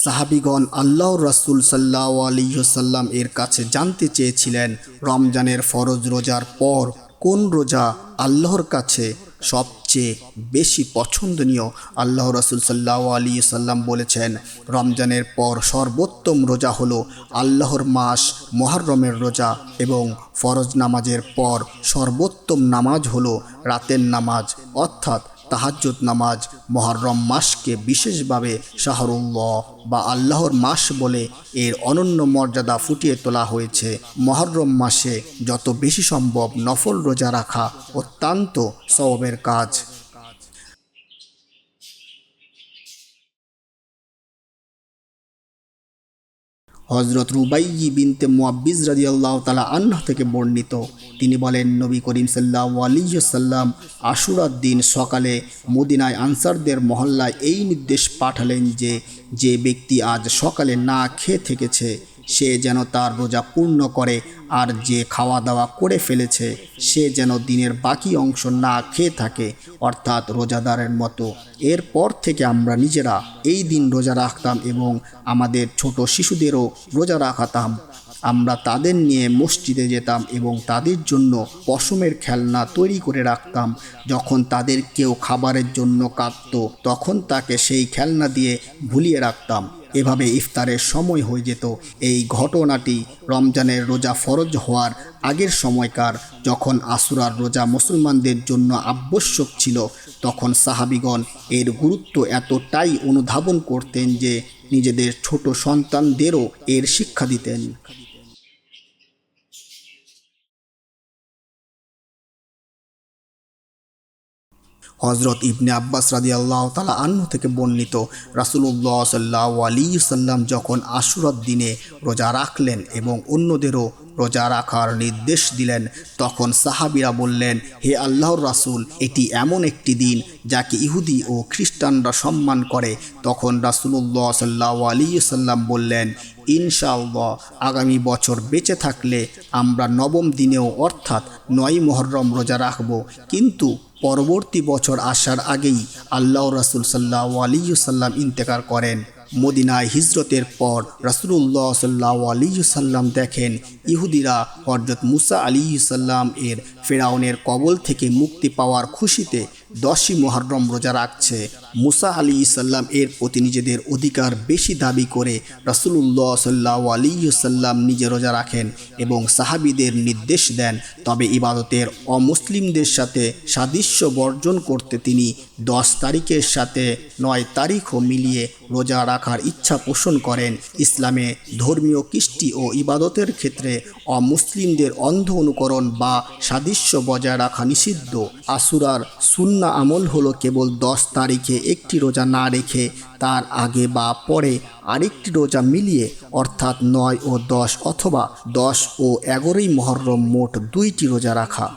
সাহাবিগণ আল্লাহর রাসূল সাল্লাল্লাহু আলাইহি ওয়াসাল্লাম এর কাছে জানতে চেয়েছিলেন, রমজানের ফরজ রোজার পর কোন রোজা আল্লাহর কাছে সবচেয়ে বেশি পছন্দনীয়। আল্লাহ রাসূল সাল্লাল্লাহু আলাইহি ওয়াসাল্লাম বলেছেন, রমজানের পর সর্বোত্তম রোজা হলো আল্লাহর মাস মুহররমের রোজা, এবং ফরজ নামাজের পর সর্বোত্তম নামাজ হলো রাতের নামাজ, অর্থাৎ তাহাজ্জুদ নামাজ। মুহররম মাসকে বিশেষভাবে শাহরুল্লাহ বা আল্লাহর মাস বলে এর অনন্য মর্যাদা ফুটিয়ে তোলা হয়েছে। মুহররম মাসে যত বেশি সম্ভব নফল রোজা রাখা অত্যন্ত সওয়াবের কাজ। হযরত রুবাইয়্যি বিনতে মুআব্বিজ রাদিয়াল্লাহু তাআলা আনহা থেকে বর্ণিত, তিনি বলেন, নবী করিম সাল্লাল্লাহু আলাইহি ওয়াসাল্লাম আশুরার দিন সকালে মদিনায় আনসারদের মহল্লায় এই নির্দেশ পাঠালেন যে, যে ব্যক্তি আজ সকালে না খেয়ে থেকেছে সে যেন তার রোজা পূর্ণ করে, আর যে খাওয়া দাওয়া করে ফেলেছে সে যেন দিনের বাকি অংশ না খেয়ে থাকে, অর্থাৎ রোজাদারের মতো। এরপর থেকে আমরা নিজেরা এই দিন রোজা রাখতাম এবং আমাদের ছোট শিশুদেরও রোজা রাখাতাম। আমরা তাদের নিয়ে মসজিদে যেতাম এবং তাদের জন্য পশমের খেলনা তৈরি করে রাখতাম। যখন তাদের কেউ খাবারের জন্য কাঁদত তখন তাকে সেই খেলনা দিয়ে ভুলিয়ে রাখতাম। এভাবে ইফতারের সময় হয়ে যেত। এই ঘটনাটি রমজানের রোজা ফরজ হওয়ার আগের সময়কার, যখন আশুরার রোজা মুসলমানদের জন্য আবশ্যক ছিল। তখন সাহাবিগণ এর গুরুত্ব এতটাই অনুধাবন করতেন যে নিজেদের ছোট সন্তানদেরও এর শিক্ষা দিতেন। হযরত ইবনে আব্বাস রাদিয়াল্লাহু তাআলা আনহু থেকে বর্ণিত, রাসূলুল্লাহ সাল্লাল্লাহু আলাইহি ওয়াসাল্লাম যখন আশুরার দিনে রোজা রাখলেন এবং অন্যদেরও রোজা রাখার নির্দেশ দিলেন, তখন সাহাবীরা বললেন, হে আল্লাহর রাসূল, এটি এমন একটি দিন যাকে ইহুদি ও খ্রিস্টানরা সম্মান করে। তখন রাসূলুল্লাহ সাল্লাল্লাহু আলাইহি ওয়াসাল্লাম বললেন, ইনশাআল্লাহ আগামী বছর বেঁচে থাকলে আমরা নবম দিনেও অর্থাৎ ৯ মুহররম রোজা রাখব। কিন্তু পরবর্তী বছর আসার আগেই আল্লাহর রাসূল সাল্লাল্লাহু আলাইহি ওয়াসাল্লাম ইন্তেকাল করেন। মদিনায় হিজরতের পর রাসূলুল্লাহ সাল্লাল্লাহু আলাইহি ওয়াসাল্লাম দেখেন ইহুদিরা হযরত মুসা আলাইহিস সালাম এর ফেরাউনের কবল থেকে মুক্তি পাওয়ার খুশিতে ১০ই মুহররম রোজা রাখছে। মুসা আলাইহিস সালাম এর প্রতি নিজেদের অধিকার বেশি দাবি করে রাসূলুল্লাহ সাল্লাল্লাহু আলাইহি ওয়াসাল্লাম নিজে রোজা রাখেন এবং সাহাবীদের নির্দেশ দেন। তবে ইবাদতের অমুসলিমদের সাথে সাদৃশ্য বর্জন করতে তিনি ১০ তারিখের সাথে ৯ তারিখও মিলিয়ে রোজা রাখার ইচ্ছা পোষণ করেন। ইসলামে ধর্মীয় কৃষ্টি ও ইবাদতের ক্ষেত্রে অমুসলিমদের অন্ধ অনুকরণ বা সাদৃশ্য বজায় রাখা নিষিদ্ধ। আশুরার সুন্নাহ আমল হলো কেবল ১০ তারিখে একটি রোজা না রেখে তার আগে বা পরে আরেকটি রোজা মিলিয়ে, অর্থাৎ ৯ ও ১০ অথবা ১০ ও ১১ই মুহররম মোট ২টি রোজা রাখা।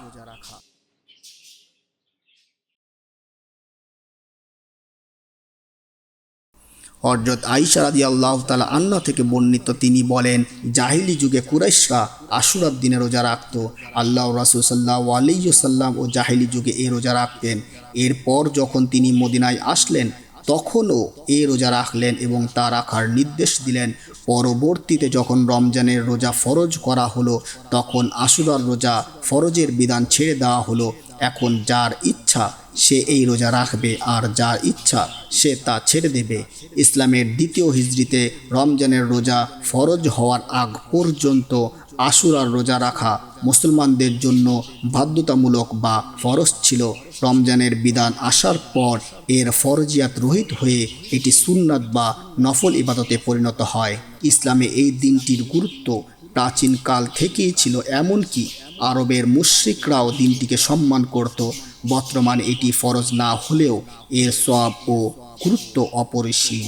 হযরত আয়েশা রাদিয়াল্লাহু তাআলা আনহা থেকে বর্ণিত, তিনি বলেন, জাহিলি যুগে কুরাইশরা আশুরার দিনে রোজা রাখত। আল্লাহর রাসূল সাল্লাল্লাহু আলাইহি ওয়াসাল্লাম ও জাহিলি যুগে এই রোজা রাখতেন। এরপর যখন তিনি মদিনায় আসলেন তখনও এই রোজা রাখলেন এবং তা রাখার নির্দেশ দিলেন। পরবর্তীতে যখন রমজানের রোজা ফরজ করা হলো তখন আশুরার রোজা ফরজের বিধান ছেড়ে দেওয়া হলো। এখন যার ইচ্ছা সে এই রোজা রাখবে আর যার ইচ্ছা সে তা ছেড়ে দেবে। ইসলামের দ্বিতীয় হিজরিতে রমজানের রোজা ফরজ হওয়ার আগ পর্যন্ত আশুরার রোজা রাখা মুসলমানদের জন্য বাধ্যতামূলক বা ফরজ ছিল। রমজানের বিধান আসার পর এর ফরজিয়াত রহিত হয়ে এটি সুন্নাত বা নফল ইবাদতে পরিণত হয়। ইসলামে এই দিনটির গুরুত্ব প্রাচীনকাল থেকেই ছিল, এমনকি আরবের মুশরিকরাও দিনটিকে সম্মান করত। বর্তমানে এটি ফরজ না হলেও এর সওয়াব ও গুরুত্ব অপরিসীম।